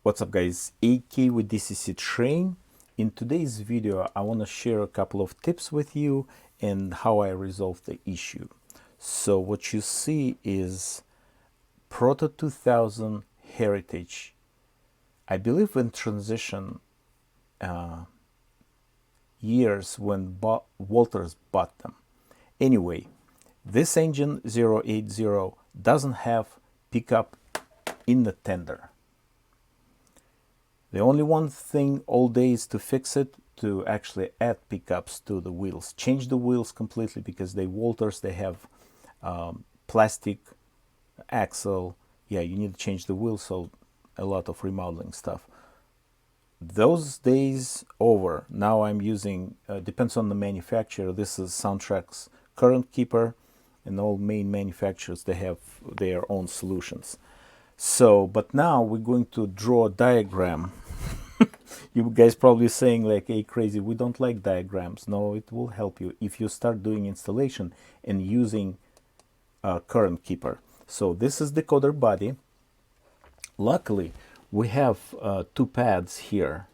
What's up guys, AK with DCC Train. In today's video I want to share a couple of tips with you and how I resolved the issue. So what you see is Proto 2000 Heritage. I believe in transition years when Walters bought them. Anyway, this engine 080 doesn't have pickup in the tender. The only one thing all day is to fix it, to actually add pickups to the wheels. Change the wheels completely because they Walters, they have plastic axle. Yeah, you need to change the wheels, so a lot of remodeling stuff. Those days over. Now I'm using, depends on the manufacturer. This is SoundTraxx Current Keeper, and all main manufacturers, they have their own solutions. So, but now we're going to draw a diagram. You guys probably saying like, hey, crazy, we don't like diagrams. No, it will help you if you start doing installation and using Current Keeper. So this is decoder body. Luckily, we have two pads here.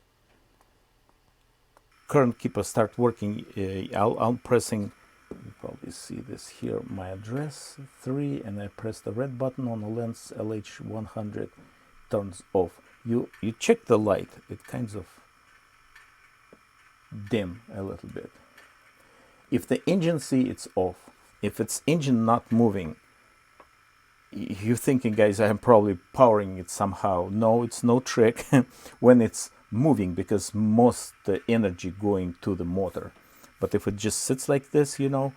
Current Keeper start working. I'm pressing, you probably see this here, my address 3, and I press the red button on the lens. LH100 turns off. You check the light, it kind of dim a little bit. If the engine see, it's off. If it's engine not moving, you're thinking, guys, I'm probably powering it somehow. No, it's no trick when it's moving, because most the energy going to the motor. But if it just sits like this, you know,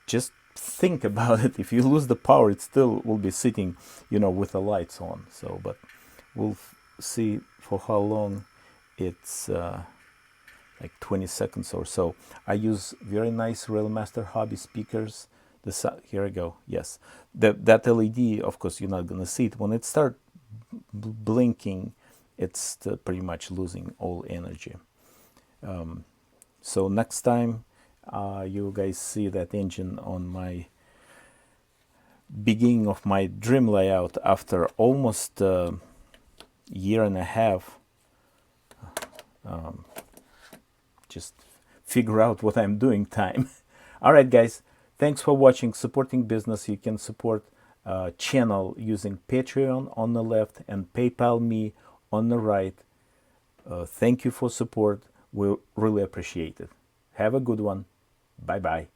just think about it. If you lose the power, it still will be sitting, you know, with the lights on. So, but we'll see for how long. It's like 20 seconds or so. I use very nice Railmaster Hobby speakers. Here I go. Yes, that LED, of course, you're not gonna see it. When it starts blinking, it's pretty much losing all energy. So next time you guys see that engine on my beginning of my dream layout after almost a year and a half, just figure out what I'm doing time. All right, guys, thanks for watching. Supporting business. You can support channel using Patreon on the left and PayPal me on the right. Thank you for support. We really appreciate it. Have a good one. Bye bye.